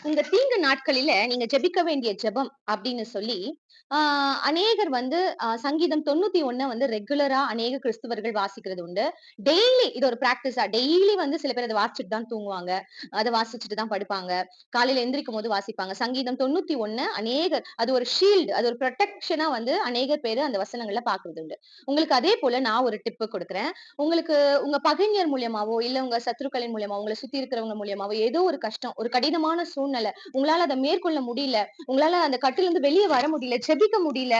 உங்க தீங்கு நாட்களில நீங்க ஜெபிக்க வேண்டிய ஜெபம் அப்படின்னு சொல்லி, ஆ அநேகர் வந்து சங்கீதம் 91 வந்து ரெகுலரா அநேக கிறிஸ்தவர்கள் வாசிக்கிறது உண்டு. டெய்லி இது ஒரு பிராக்டிஸா டெய்லி வந்து சில பேர் அத வாசிச்சுட்டு தான் தூங்குவாங்க. அத வாசிச்சுட்டு தான் படுப்பாங்க. காலையில எந்திரிக்கும்போது வாசிப்பாங்க. சங்கீதம் 91 அநேகர் அது ஒரு ஷீல்டு, அது ஒரு புரொடெக்ஷனா வந்து அநேகர் பேரு அந்த வசனங்கள்ல பார்க்கிறது உண்டு. உங்களுக்கு அதே போல நான் ஒரு டிப் குடுக்குறேன். உங்களுக்கு உங்க பகைஞர் மூலியமாவோ, இல்ல உங்க சத்துருக்களின் மூலியமாவோ, உங்கள சுத்தி இருக்கிறவங்க மூலியமாவோ ஏதோ ஒரு கஷ்டம், ஒரு கடினமான சூழ்நிலை, உங்களால அத மேற்கொள்ள முடியல, உங்களால அந்த கட்டிலிருந்து வெளிய வர முடியல, ஜெபிக்க முடியல,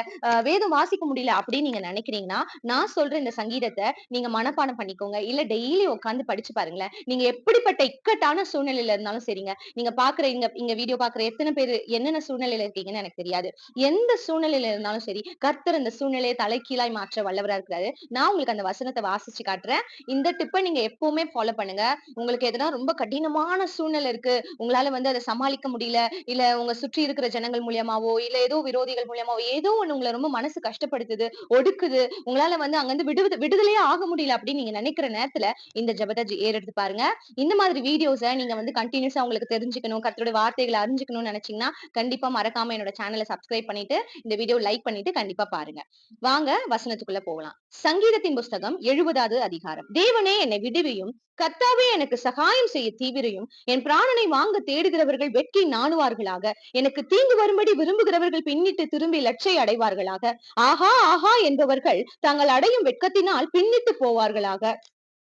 வேதம் வாசிக்க முடியல அப்படின்னு நீங்க நினைக்கிறீங்கன்னா, நான் சொல்ற இந்த சங்கீதத்த நீங்க மனப்பாடம் பண்ணிக்கோங்க. இல்ல டெய்லி உட்கார்ந்து படிச்சு பாருங்களேன். நீங்க எப்படிப்பட்ட இக்கட்டான சூழ்நிலையில இருந்தாலும் சரிங்க. நீங்க பாக்குற இங்க இங்க வீடியோ பாக்குற எத்தன பேரு என்னென்ன சூழ்நிலையில இருக்கீங்கன்னு எனக்கு தெரியாது. எந்த சூழ்நிலையில இருந்தாலும் சரி, கர்த்தர் அந்த சூழ்நிலையை தலைகீழாய் மாற்ற வல்லவரா இருக்கிறாரு. நான் உங்களுக்கு அந்த வசனத்த வாசிச்சு காட்டுறேன். இந்த டிப்ப நீங்க எப்பவுமே ஃபாலோ பண்ணுங்க. உங்களுக்கு எதனா ரொம்ப கடினமான சூழ்நிலை இருக்கு. உங்களால வந்து அத சமாளிக்க முடியல. இல்ல உங்க சுற்றி இருக்கிற ஜனங்கள் மூலியமாவோ, இல்ல ஏதோ விரோதிகள் மூலியமாவோ, ஏதோ ஒண்ணு உங்கள ரொம்ப மனசு கஷ்டப்படுத்துது, ஒடுக்குது. உங்களால வந்து அங்கருந்து விடுதலையே ஆக முடியல அப்படின்னு நீங்க நினைக்கிற நேரத்துல, இந்த ஜெபத்த ஏறெடுத்து பாருங்க. இந்த மாதிரி வீடியோஸ நீங்க வந்து கன்டினியூஸா உங்களுக்கு தெரிஞ்சுக்கணும், கர்த்தருடைய வார்த்தைகள அறிஞ்சுக்கணும்னு நினைச்சீங்கன்னா, கண்டிப்பா மறக்காம என்னோட சேனல சப்ஸ்கிரைப் பண்ணிட்டு, இந்த வீடியோ லைக் பண்ணிட்டு கண்டிப்பா பாருங்க. வாங்க வசனத்துக்குள்ள போகலாம். சங்கீதத்தின் புஸ்தகம் 70வது அதிகாரம். தேவனே என்னை விடுவியும், கர்த்தாவே எனக்கு சகாயம் செய்ய தீவிரையும், என் பிராணனை வாங்க தேடுகிறவர்கள் வெட்கி நாணுவார்களாக. எனக்கு தீங்கு வரும்படி விரும்புகிறவர்கள் பின்னிட்டு திரும்பி லட்சை அடைவார்களாக. ஆஹா ஆஹா என்பவர்கள் தாங்கள் அடையும் வெட்கத்தினால் பின்னிட்டு போவார்களாக.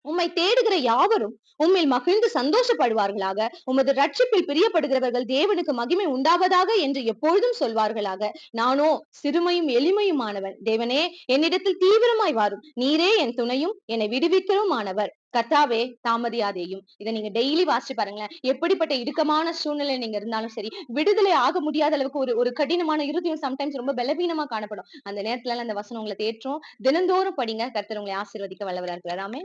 உம்மை தேடுகிற யாவரும் உம்மில் மகிழ்ந்து சந்தோஷப்படுவார்களாக. உமது ரட்சிப்பில் பிரியப்படுகிறவர்கள் தேவனுக்கு மகிமை உண்டாவதாக என்று எப்பொழுதும் சொல்வார்களாக. நானோ சிறுமையும் எளிமையுமானவன். தேவனே, என்னிடத்தில் தீவிரமாய் வாரும். நீரே என் துணையும் என்னை விடுவிக்கிறதுமானவர். கர்த்தாவே, தாமதியாதேயும். இதை நீங்க டெய்லி வாசிச்சு பாருங்களேன். எப்படிப்பட்ட இடுக்கமான சூழ்நிலை நீங்க இருந்தாலும் சரி, விடுதலை ஆக முடியாத அளவுக்கு ஒரு ஒரு கடினமான இருதயம் சம்டைம்ஸ் ரொம்ப பலவீனமா காணப்படும். அந்த நேரத்துல அந்த வசனம் உங்களை தேற்றும். தினந்தோறும் படிங்க. கர்த்தர் உங்களை ஆசீர்வதிக்க வல்லவரா இருக்கிறார். ஆமென்.